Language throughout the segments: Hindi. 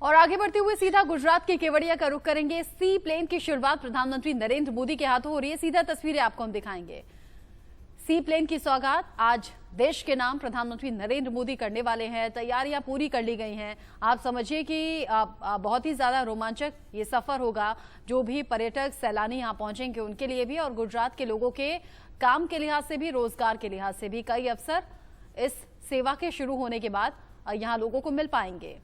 और आगे बढ़ते हुए सीधा गुजरात के केवड़िया का रुख करेंगे। सी प्लेन की शुरुआत प्रधानमंत्री नरेंद्र मोदी के हाथों हो रही है। सीधा तस्वीरें आपको हम दिखाएंगे। सी प्लेन की सौगात आज देश के नाम प्रधानमंत्री नरेंद्र मोदी करने वाले हैं। तैयारियां पूरी कर ली गई हैं। आप समझिए कि बहुत ही ज्यादा रोमांचक ये सफर होगा। जो भी पर्यटक सैलानी यहां पहुंचेंगे उनके लिए भी, और गुजरात के लोगों के काम के लिहाज से भी, रोजगार के लिहाज से भी कई अवसर इस सेवा के शुरू होने के बाद यहां लोगों को मिल पाएंगे।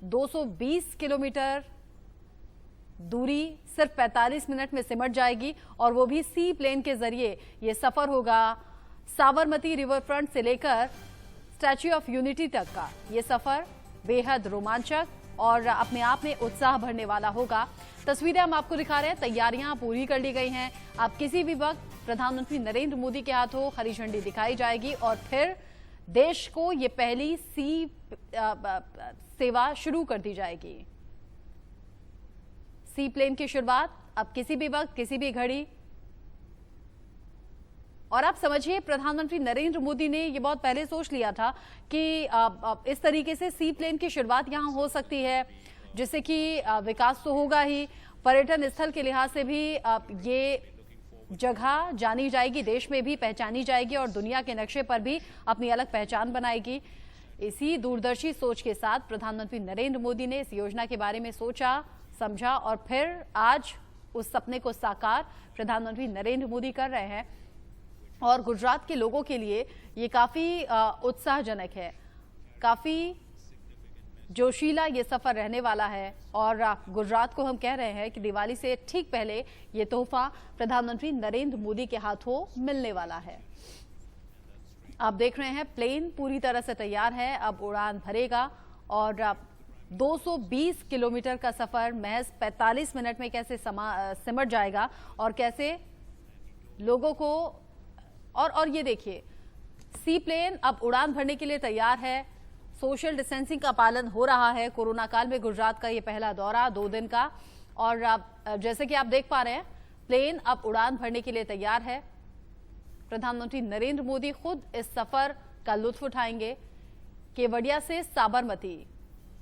220 किलोमीटर दूरी सिर्फ 45 मिनट में सिमट जाएगी, और वो भी सी प्लेन के जरिए ये सफर होगा। साबरमती रिवर फ्रंट से लेकर स्टैच्यू ऑफ यूनिटी तक का ये सफर बेहद रोमांचक और अपने आप में उत्साह भरने वाला होगा। तस्वीरें हम आपको दिखा रहे हैं। तैयारियां पूरी कर ली गई हैं। अब किसी भी वक्त प्रधानमंत्री नरेंद्र मोदी के हाथों हरी झंडी दिखाई जाएगी और फिर देश को ये पहली सी सेवा शुरू कर दी जाएगी। सी प्लेन की शुरुआत अब किसी भी वक्त, किसी भी घड़ी। और आप समझिए, प्रधानमंत्री नरेंद्र मोदी ने ये बहुत पहले सोच लिया था कि इस तरीके से सी प्लेन की शुरुआत यहां हो सकती है, जिससे कि विकास तो होगा ही, पर्यटन स्थल के लिहाज से भी ये जगह जानी जाएगी, देश में भी पहचानी जाएगी और दुनिया के नक्शे पर भी अपनी अलग पहचान बनाएगी। इसी दूरदर्शी सोच के साथ प्रधानमंत्री नरेंद्र मोदी ने इस योजना के बारे में सोचा, समझा और फिर आज उस सपने को साकार प्रधानमंत्री नरेंद्र मोदी कर रहे हैं। और गुजरात के लोगों के लिए ये काफी उत्साहजनक है, काफी जोशीला ये सफर रहने वाला है। और गुजरात को हम कह रहे हैं कि दिवाली से ठीक पहले ये तोहफा प्रधानमंत्री नरेंद्र मोदी के हाथों मिलने वाला है। आप देख रहे हैं प्लेन पूरी तरह से तैयार है, अब उड़ान भरेगा और 220 किलोमीटर का सफर महज 45 मिनट में कैसे सिमट जाएगा और कैसे लोगों को। और ये देखिए, सी प्लेन अब उड़ान भरने के लिए तैयार है। सोशल डिस्टेंसिंग का पालन हो रहा है। कोरोना काल में गुजरात का ये पहला दौरा 2 दिन का, और जैसे कि आप देख पा रहे हैं, प्लेन अब उड़ान भरने के लिए तैयार है। प्रधानमंत्री नरेंद्र मोदी खुद इस सफर का लुत्फ उठाएंगे। केवड़िया से साबरमती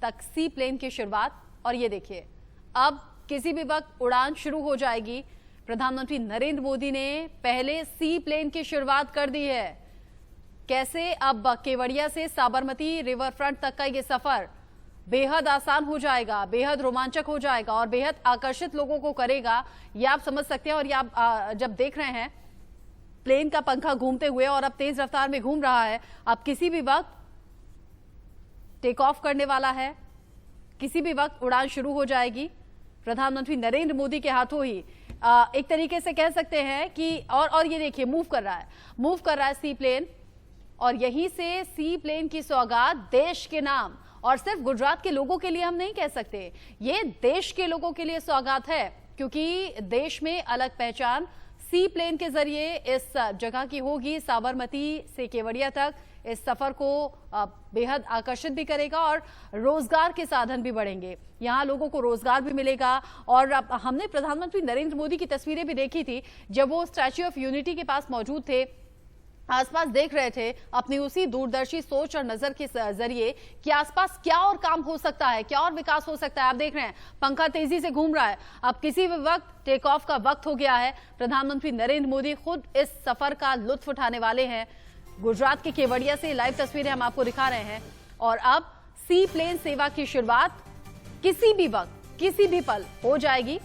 तक सी प्लेन की शुरुआत, और ये देखिए अब किसी भी वक्त उड़ान शुरू हो जाएगी। प्रधानमंत्री नरेंद्र मोदी ने पहले सी प्लेन की शुरुआत कर दी है। कैसे अब केवड़िया से साबरमती रिवर फ्रंट तक का ये सफर बेहद आसान हो जाएगा, बेहद रोमांचक हो जाएगा और बेहद आकर्षित लोगों को करेगा, ये आप समझ सकते हैं। और ये आप जब देख रहे हैं प्लेन का पंखा घूमते हुए और अब तेज रफ्तार में घूम रहा है, अब किसी भी वक्त टेक ऑफ करने वाला है, किसी भी वक्त उड़ान शुरू हो जाएगी। प्रधानमंत्री नरेंद्र मोदी के हाथों ही एक तरीके से कह सकते हैं कि और ये देखिए मूव कर रहा है सी प्लेन, और यहीं से सी प्लेन की सौगात देश के नाम, और सिर्फ गुजरात के लोगों के लिए हम नहीं कह सकते, ये देश के लोगों के लिए सौगात है, क्योंकि देश में अलग पहचान सी प्लेन के जरिए इस जगह की होगी। साबरमती से केवड़िया तक इस सफर को बेहद आकर्षित भी करेगा और रोजगार के साधन भी बढ़ेंगे, यहाँ लोगों को रोजगार भी मिलेगा। और हमने प्रधानमंत्री नरेंद्र मोदी की तस्वीरें भी देखी थी जब वो स्टैच्यू ऑफ यूनिटी के पास मौजूद थे, आसपास देख रहे थे अपनी उसी दूरदर्शी सोच और नजर के जरिए कि आसपास क्या और काम हो सकता है, क्या और विकास हो सकता है। आप देख रहे हैं पंखा तेजी से घूम रहा है, अब किसी भी वक्त टेक ऑफ का वक्त हो गया है। प्रधानमंत्री नरेंद्र मोदी खुद इस सफर का लुत्फ उठाने वाले हैं। गुजरात के केवड़िया से लाइव तस्वीरें हम आपको दिखा रहे हैं। और अब सी प्लेन सेवा की शुरुआत किसी भी वक्त, किसी भी पल हो जाएगी,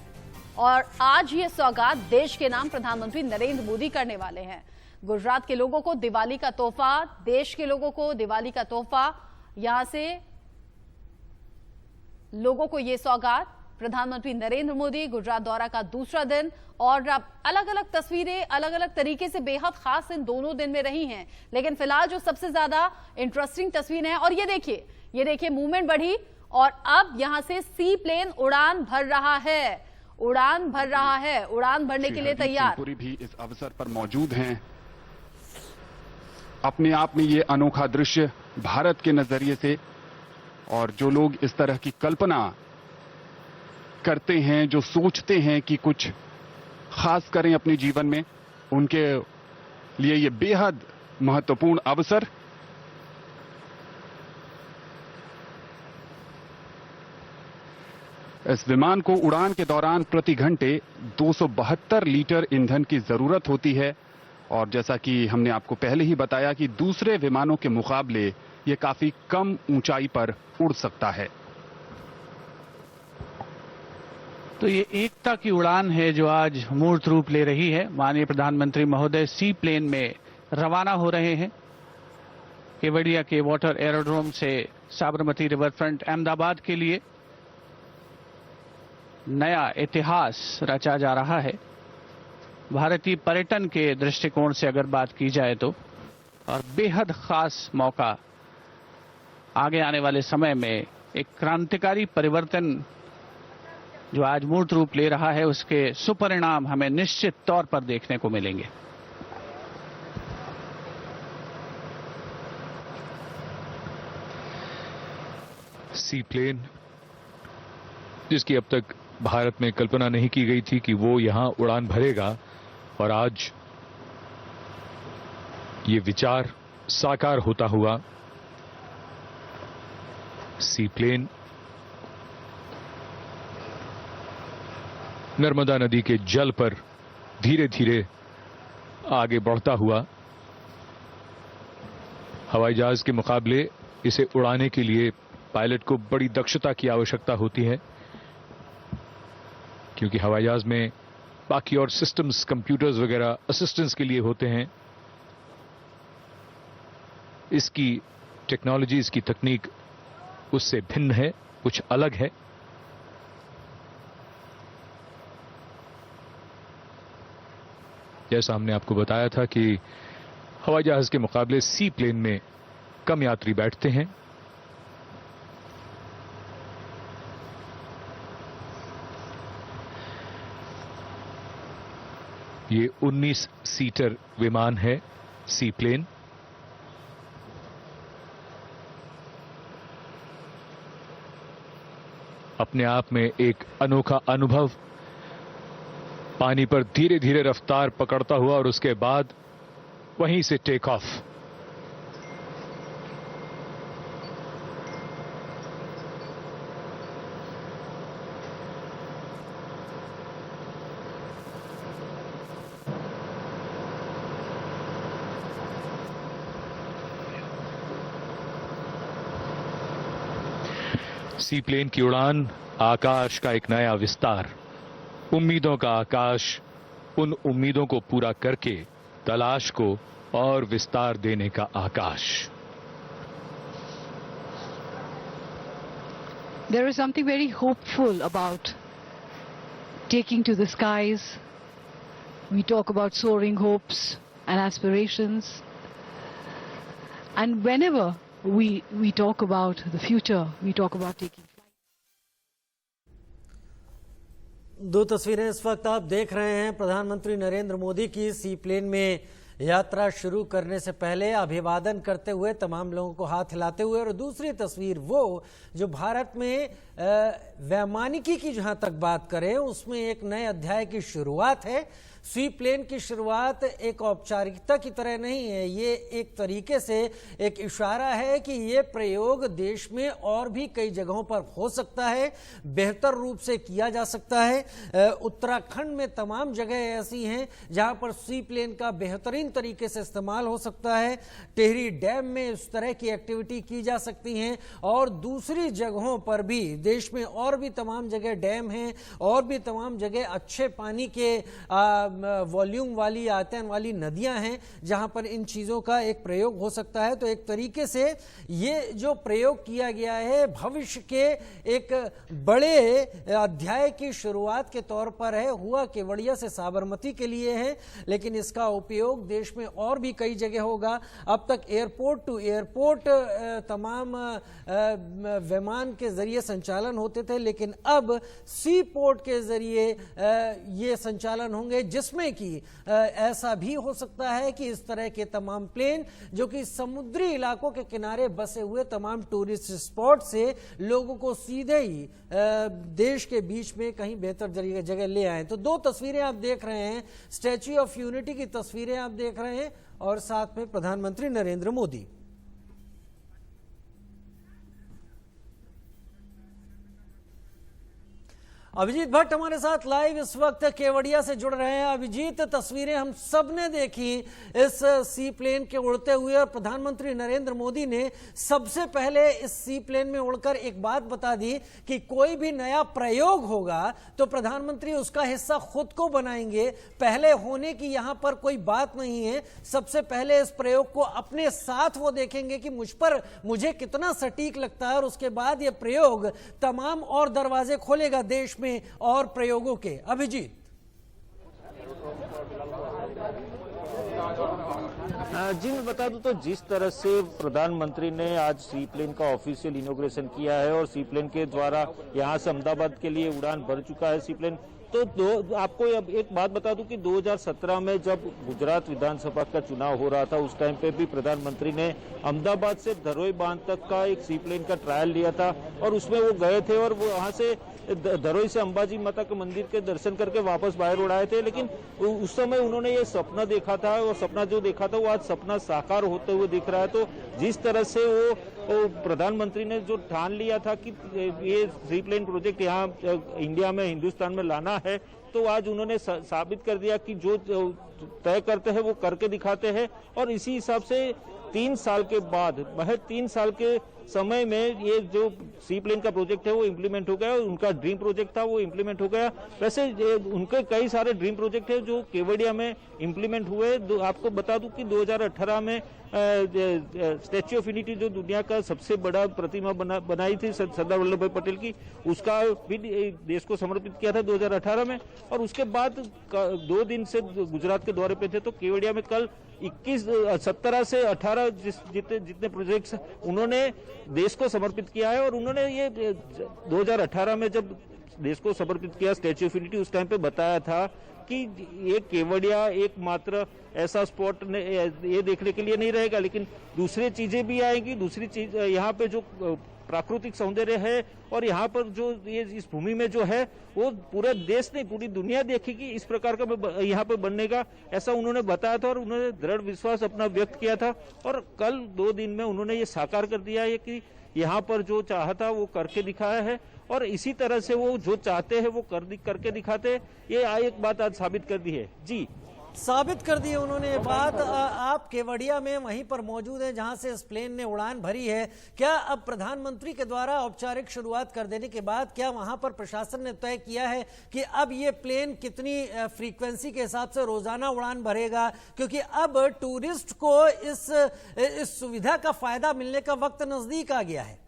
और आज ये सौगात देश के नाम प्रधानमंत्री नरेंद्र मोदी करने वाले हैं। गुजरात के लोगों को दिवाली का तोहफा, देश के लोगों को दिवाली का तोहफा, यहां से लोगों को ये सौगात। प्रधानमंत्री नरेंद्र मोदी गुजरात दौरा का दूसरा दिन, और अलग अलग तस्वीरें अलग अलग तरीके से बेहद खास इन दोनों दिन में रही हैं, लेकिन फिलहाल जो सबसे ज्यादा इंटरेस्टिंग तस्वीर है, और ये देखिए मूवमेंट बढ़ी और अब यहां से सी प्लेन उड़ान भर रहा है, उड़ान भरने के लिए तैयार। पूरी भी इस अवसर पर मौजूद हैं। अपने आप में ये अनोखा दृश्य भारत के नजरिए से, और जो लोग इस तरह की कल्पना करते हैं, जो सोचते हैं कि कुछ खास करें अपने जीवन में, उनके लिए ये बेहद महत्वपूर्ण अवसर इस विमान को उड़ान के दौरान प्रति घंटे 272 लीटर ईंधन की जरूरत होती है और जैसा कि हमने आपको पहले ही बताया कि दूसरे विमानों के मुकाबले ये काफी कम ऊंचाई पर उड़ सकता है। तो ये एकता की उड़ान है जो आज मूर्त रूप ले रही है। माननीय प्रधानमंत्री महोदय सी प्लेन में रवाना हो रहे हैं केवड़िया के वाटर एरोड्रोम से साबरमती रिवर फ्रंट अहमदाबाद के लिए। नया इतिहास रचा जा रहा है भारतीय पर्यटन के दृष्टिकोण से अगर बात की जाए तो, और बेहद खास मौका आगे आने वाले समय में एक क्रांतिकारी परिवर्तन जो आज मूर्त रूप ले रहा है उसके सुपरिणाम हमें निश्चित तौर पर देखने को मिलेंगे। सी प्लेन जिसकी अब तक भारत में कल्पना नहीं की गई थी कि वो यहां उड़ान भरेगा, और आज ये विचार साकार होता हुआ सी प्लेन नर्मदा नदी के जल पर धीरे धीरे आगे बढ़ता हुआ। हवाई जहाज के मुकाबले इसे उड़ाने के लिए पायलट को बड़ी दक्षता की आवश्यकता होती है, क्योंकि हवाई जहाज में बाकी और सिस्टम्स, कंप्यूटर्स वगैरह असिस्टेंस के लिए होते हैं। इसकी टेक्नोलॉजी, इसकी तकनीक उससे भिन्न है, कुछ अलग है। जैसा हमने आपको बताया था कि हवाई जहाज के मुकाबले सी प्लेन में कम यात्री बैठते हैं। ये 19 सीटर विमान है सी प्लेन। अपने आप में एक अनोखा अनुभव, पानी पर धीरे धीरे रफ्तार पकड़ता हुआ और उसके बाद वहीं से टेक ऑफ। सी प्लेन की उड़ान आकाश का एक नया विस्तार, उम्मीदों का आकाश, उन उम्मीदों को पूरा करके तलाश को और विस्तार देने का आकाश। There is something very hopeful about taking to the skies. We talk about soaring hopes and aspirations. And whenever we talk about the future, we talk about taking flight. दो तस्वीरें इस वक्त आप देख रहे हैं प्रधानमंत्री नरेंद्र मोदी की सी प्लेन में यात्रा शुरू करने से पहले अभिवादन करते हुए, तमाम लोगों को हाथ हिलाते हुए, और दूसरी तस्वीर वो जो भारत में वैमानिकी की जहां तक बात करें उसमें एक नए अध्याय की शुरुआत है। सी प्लेन की शुरुआत एक औपचारिकता की तरह नहीं है, ये एक तरीके से एक इशारा है कि ये प्रयोग देश में और भी कई जगहों पर हो सकता है, बेहतर रूप से किया जा सकता है। उत्तराखंड में तमाम जगह ऐसी हैं जहां पर सी प्लेन का बेहतरीन तरीके से इस्तेमाल हो सकता है। टिहरी डैम में इस तरह की एक्टिविटी की जा सकती हैं और दूसरी जगहों पर भी, देश में और भी तमाम जगह डैम हैं और भी तमाम जगह अच्छे पानी के वॉल्यूम वाली, आयतन वाली नदियां हैं जहां पर इन चीजों का एक प्रयोग हो सकता है। तो एक तरीके से ये जो प्रयोग किया गया है भविष्य के एक बड़े अध्याय की शुरुआत के तौर पर है। हुआ केवड़िया से साबरमती के लिए है, लेकिन इसका उपयोग देश में और भी कई जगह होगा। अब तक एयरपोर्ट टू एयरपोर्ट तमाम विमान के जरिए संचालन होते थे, लेकिन अब सी पोर्ट के जरिए ये संचालन होंगे, जिसमें कि ऐसा भी हो सकता है कि इस तरह के तमाम प्लेन जो कि समुद्री इलाकों के किनारे बसे हुए तमाम टूरिस्ट स्पॉट से लोगों को सीधे ही देश के बीच में कहीं बेहतर जगह ले आए। तो दो तस्वीरें आप देख रहे हैं, स्टैच्यू ऑफ यूनिटी की तस्वीरें आप देख रहे हैं और साथ में प्रधानमंत्री नरेंद्र मोदी। अभिजीत भट्ट हमारे साथ लाइव इस वक्त केवड़िया से जुड़ रहे हैं। अभिजीत, तस्वीरें हम सब ने देखी इस सी प्लेन के उड़ते हुए और प्रधानमंत्री नरेंद्र मोदी ने सबसे पहले इस सी प्लेन में उड़कर एक बात बता दी कि कोई भी नया प्रयोग होगा तो प्रधानमंत्री उसका हिस्सा खुद को बनाएंगे, पहले होने की यहां पर कोई बात नहीं है। सबसे पहले इस प्रयोग को अपने साथ वो देखेंगे कि मुझे कितना सटीक लगता है और उसके बाद ये प्रयोग तमाम और दरवाजे खोलेगा देश में और प्रयोगों के। अभिजीत, जी मैं बता दूं तो जिस तरह से प्रधानमंत्री ने आज सी प्लेन का ऑफिशियल इनॉग्रेशन किया है और सी प्लेन के द्वारा यहां से अहमदाबाद के लिए उड़ान भर चुका है सी प्लेन, तो आपको अब एक बात बता दूं कि 2017 में जब गुजरात विधानसभा का चुनाव हो रहा था उस टाइम पे भी प्रधानमंत्री ने अहमदाबाद से धरोई बांध तक का एक सी प्लेन का ट्रायल लिया था और उसमें वो गए थे और वो वहां से धरोई से अंबाजी माता के मंदिर के दर्शन करके वापस बाहर उड़ाए थे। लेकिन उस समय उन्होंने ये सपना देखा था और सपना जो देखा था वो आज सपना साकार होते हुए दिख रहा है। तो जिस तरह से वो प्रधानमंत्री ने जो ठान लिया था कि ये सी प्लेन प्रोजेक्ट यहाँ इंडिया में, हिंदुस्तान में लाना है, तो आज उन्होंने साबित कर दिया कि जो तय करते हैं वो करके दिखाते हैं। और इसी हिसाब से 3 साल के बाद, महज 3 साल के समय में ये जो सी प्लेन का प्रोजेक्ट है वो इम्प्लीमेंट हो गया। उनका ड्रीम प्रोजेक्ट था वो इम्प्लीमेंट हो गया। वैसे उनके कई सारे ड्रीम प्रोजेक्ट है जो केवड़िया में इम्प्लीमेंट हुए। आपको बता दूं कि 2018 में स्टैच्यू ऑफ यूनिटी जो दुनिया का सबसे बड़ा प्रतिमा बनाई थी सरदार वल्लभ भाई पटेल की, उसका भी देश को समर्पित किया था 2018 में। और उसके बाद 2 दिन से गुजरात के दौरे पे थे, तो केवड़िया में कल 17 से 18 जितने प्रोजेक्ट्स उन्होंने देश को समर्पित किया है। और उन्होंने ये 2018 में जब देश को समर्पित किया स्टैच्यू ऑफ यूनिटी, उस टाइम पे बताया था कि ये केवड़िया एकमात्र ऐसा स्पॉट ये देखने के लिए नहीं रहेगा, लेकिन दूसरी चीजें भी आएंगी। दूसरी चीज यहाँ पे जो प्राकृतिक सौंदर्य है और यहाँ पर जो ये इस भूमि में जो है वो पूरा देश नहीं पूरी दुनिया देखेगी, इस प्रकार का यहाँ पे बनने का ऐसा उन्होंने बताया था और उन्होंने दृढ़ विश्वास अपना व्यक्त किया था। और कल 2 दिन में उन्होंने ये साकार कर दिया है कि यहाँ पर जो चाहता वो करके दिखाया है और इसी तरह से वो जो चाहते हैं वो करके दिखाते हैं। ये एक बात आज साबित कर दी है। जी, साबित कर दी उन्होंने ये बात। आप केवड़िया में वहीं पर मौजूद हैं जहां से इस प्लेन ने उड़ान भरी है। क्या अब प्रधानमंत्री के द्वारा औपचारिक शुरुआत कर देने के बाद क्या वहां पर प्रशासन ने तय किया है कि अब ये प्लेन कितनी फ्रीक्वेंसी के हिसाब से रोजाना उड़ान भरेगा? क्योंकि अब टूरिस्ट को इस सुविधा का फायदा मिलने का वक्त नजदीक आ गया है।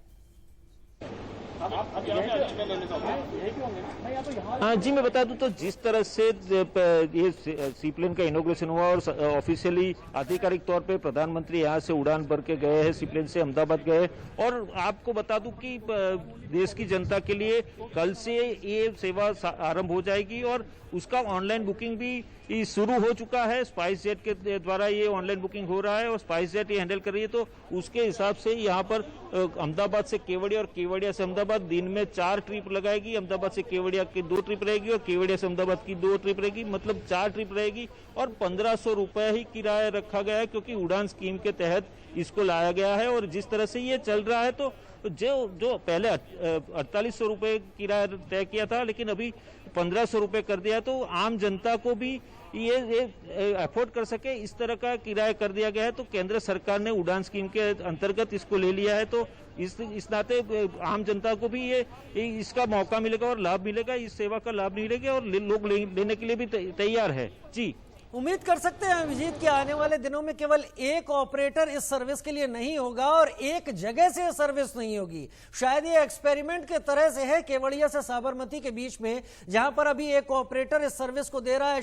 हाँ जी, मैं बता दूं तो जिस तरह से ये सी प्लेन का इनॉग्रेशन हुआ और ऑफिशियली आधिकारिक तौर पे प्रधानमंत्री यहाँ से उड़ान भर के गए हैं, सी प्लेन से अहमदाबाद गए। और आपको बता दूं कि देश की जनता के लिए कल से ये सेवा आरंभ हो जाएगी और उसका ऑनलाइन बुकिंग भी शुरू हो चुका है। स्पाइस जेट के द्वारा ये ऑनलाइन बुकिंग हो रहा है और स्पाइस जेट ये हैंडल कर रही है। तो उसके हिसाब से यहाँ पर अहमदाबाद से केवड़िया और केवड़िया से अहमदाबाद दिन में 4 ट्रिप लगाएगी। अहमदाबाद से केवड़िया की 2 ट्रिप रहेगी और केवड़िया से अहमदाबाद की 2 ट्रिप रहेगी, मतलब 4 ट्रिप रहेगी। और 1500 रुपए ही किराया रखा गया है क्योंकि उड़ान स्कीम के तहत इसको लाया गया है। और जिस तरह से ये चल रहा है तो जो पहले 4800 रुपए किराया तय किया था, लेकिन अभी 1500 रुपए कर दिया, तो आम जनता को भी ये अफोर्ड कर सके इस तरह का किराया कर दिया गया है। तो केंद्र सरकार ने उड़ान स्कीम के अंतर्गत इसको ले लिया है, तो इस नाते आम जनता को भी ये इसका मौका मिलेगा और लाभ मिलेगा, इस सेवा का लाभ मिलेगा और लोग लेने के लिए भी तैयार है। जी, उम्मीद कर सकते हैं अभिजीत कि आने वाले दिनों में केवल एक ऑपरेटर इस सर्विस के लिए नहीं होगा और एक जगह से सर्विस नहीं होगी। शायद ये एक्सपेरिमेंट के तरह से है केवड़िया से साबरमती के बीच में, जहां पर अभी एक ऑपरेटर इस सर्विस को दे रहा है।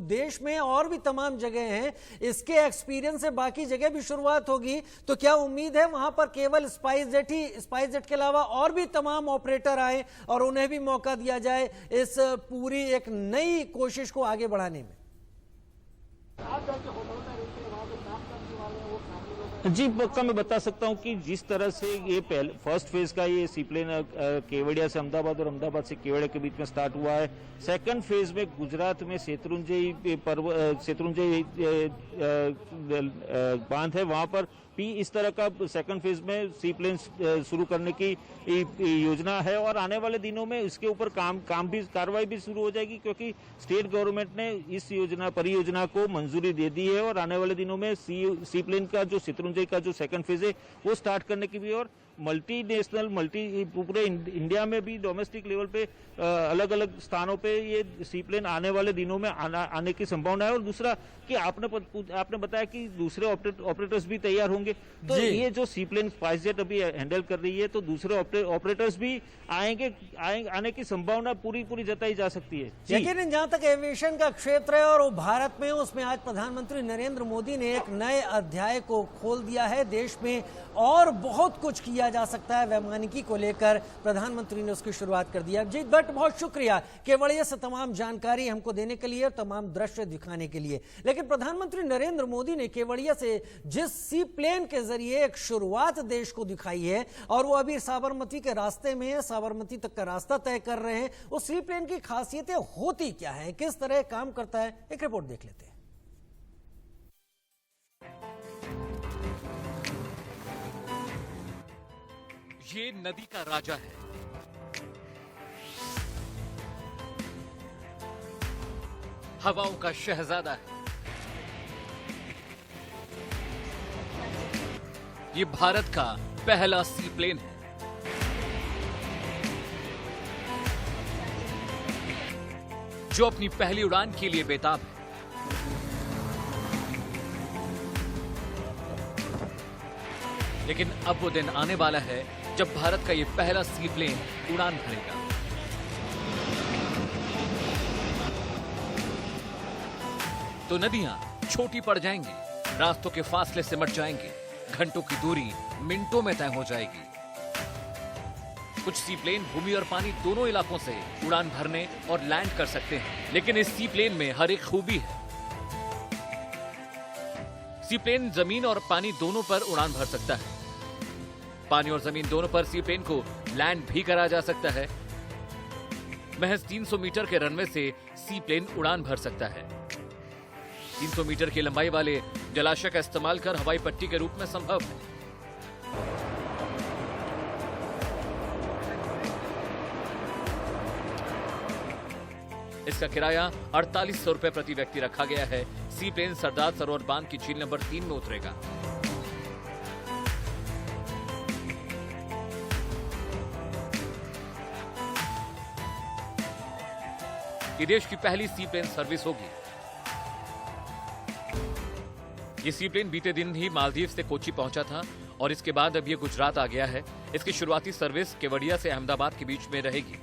देश में और भी तमाम जगह हैं, इसके एक्सपीरियंस से बाकी जगह भी शुरुआत होगी। तो क्या उम्मीद है वहां पर केवल स्पाइस जेट के अलावा और भी तमाम ऑपरेटर आए और उन्हें भी मौका दिया जाए इस पूरी एक नई कोशिश को आगे बढ़ाने में? जी, पक्का मैं बता सकता हूं कि जिस तरह से ये फर्स्ट फेज का ये सी प्लेन केवड़िया से अहमदाबाद और अहमदाबाद से केवड़िया के बीच में स्टार्ट हुआ है। सेकंड फेज में गुजरात में शत्रुंजय बांध है, वहां पर भी इस तरह का सेकंड फेज में सी प्लेन शुरू करने की योजना है और आने वाले दिनों में इसके ऊपर कार्रवाई भी शुरू हो जाएगी, क्योंकि स्टेट गवर्नमेंट ने इस परियोजना को मंजूरी दे दी है और आने वाले दिनों में सी प्लेन का जो शत्रुंजय का जो सेकंड फेज है वो स्टार्ट करने की भी और पूरे इंडिया में भी डोमेस्टिक लेवल पे अलग अलग स्थानों पे ये सी प्लेन आने वाले दिनों में आने की संभावना है। और दूसरा कि आपने बताया कि दूसरे ऑपरेटर्स भी तैयार होंगे, तो ये जो सी प्लेन स्पाइसजेट अभी हैंडल कर रही है तो दूसरे ऑपरेटर्स भी आने की संभावना पूरी जताई जा सकती है। लेकिन जहां तक एविएशन का क्षेत्र है और भारत में, उसमें आज प्रधानमंत्री नरेंद्र मोदी ने एक नए अध्याय को खोल दिया है। देश में और बहुत कुछ किया जा सकता है वैमानिकी को लेकर, प्रधानमंत्री ने उसकी शुरुआत कर दी। अभिजीत भट्ट, बहुत शुक्रिया केवड़िया से तमाम जानकारी हमको देने के लिए और तमाम दृश्य दिखाने के लिए। लेकिन प्रधानमंत्री नरेंद्र मोदी ने केवड़िया से जिस सी प्लेन के जरिए एक शुरुआत देश को दिखाई है और वो अभी साबरमती के रास्ते में, साबरमती तक का रास्ता तय कर रहे हैं, उस सी प्लेन की खासियतें होती क्या है, किस तरह काम करता है, एक रिपोर्ट देख लेते हैं। ये नदी का राजा है, हवाओं का शहजादा है। ये भारत का पहला सी प्लेन है। जो अपनी पहली उड़ान के लिए बेताब है। लेकिन अब वो दिन आने वाला है जब भारत का ये पहला सी प्लेन उड़ान भरेगा। तो नदियां छोटी पड़ जाएंगी, रास्तों के फासले सिमट जाएंगे, घंटों की दूरी मिनटों में तय हो जाएगी। कुछ सी प्लेन भूमि और पानी दोनों इलाकों से उड़ान भरने और लैंड कर सकते हैं, लेकिन इस सी प्लेन में हर एक खूबी है। सी प्लेन जमीन और पानी दोनों पर उड़ान भर सकता है। पानी और जमीन दोनों पर सी प्लेन को लैंड भी करा जा सकता है। महज 300 मीटर के रनवे से सी प्लेन उड़ान भर सकता है। 300 मीटर की लंबाई वाले जलाशय का इस्तेमाल कर हवाई पट्टी के रूप में संभव है। इसका किराया 4800 रुपए प्रति व्यक्ति रखा गया है। सी प्लेन सरदार सरोवर बांध की झील नंबर 3 में उतरेगा। ये देश की पहली सी प्लेन सर्विस होगी। ये सी प्लेन बीते दिन ही मालदीव से कोच्चि पहुंचा था और इसके बाद अब ये गुजरात आ गया है। इसकी शुरुआती सर्विस केवड़िया से अहमदाबाद के बीच में रहेगी।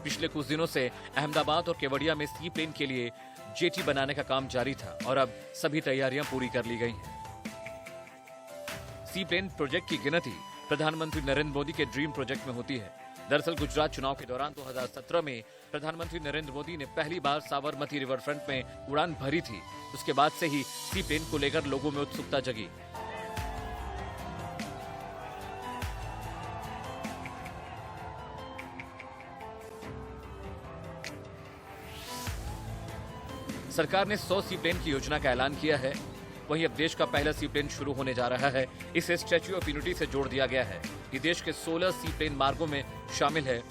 पिछले कुछ दिनों से अहमदाबाद और केवड़िया में सी प्लेन के लिए जेटी बनाने का काम जारी था और अब सभी तैयारियां पूरी कर ली गई हैं। सी प्लेन प्रोजेक्ट की गिनती प्रधानमंत्री नरेंद्र मोदी के ड्रीम प्रोजेक्ट में होती है। दरअसल गुजरात चुनाव के दौरान 2017 में प्रधानमंत्री नरेंद्र मोदी ने पहली बार साबरमती रिवर फ्रंट में उड़ान भरी थी। उसके बाद से ही सी प्लेन को लेकर लोगों में उत्सुकता जगी। सरकार ने 100 सी प्लेन की योजना का ऐलान किया है। वहीं अब देश का पहला सी प्लेन शुरू होने जा रहा है। इसे स्टैच्यू ऑफ यूनिटी से जोड़ दिया गया है। ये देश के 16 सी प्लेन मार्गों में शामिल है।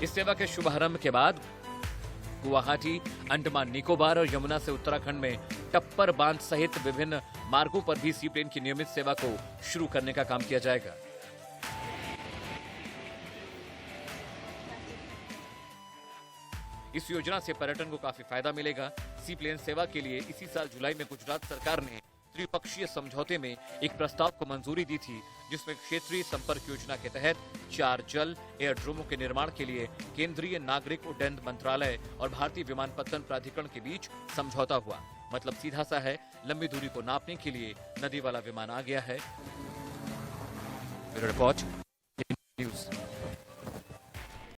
इस सेवा के शुभारंभ के बाद गुवाहाटी, अंडमान निकोबार और यमुना से उत्तराखंड में टप्पर बांध सहित विभिन्न मार्गों पर भी सी प्लेन की नियमित सेवा को शुरू करने का काम किया जाएगा। इस योजना से पर्यटन को काफी फायदा मिलेगा। सी प्लेन सेवा के लिए इसी साल जुलाई में गुजरात सरकार ने त्रिपक्षीय समझौते में एक प्रस्ताव को मंजूरी दी थी, जिसमें क्षेत्रीय संपर्क योजना के तहत 4 जल एयरड्रोमों के निर्माण के लिए केंद्रीय नागरिक उड्डयन मंत्रालय और भारतीय विमानपत्तन प्राधिकरण के बीच समझौता हुआ। मतलब सीधा सा है, लंबी दूरी को नापने के लिए नदी वाला विमान आ गया है। Bureau report news.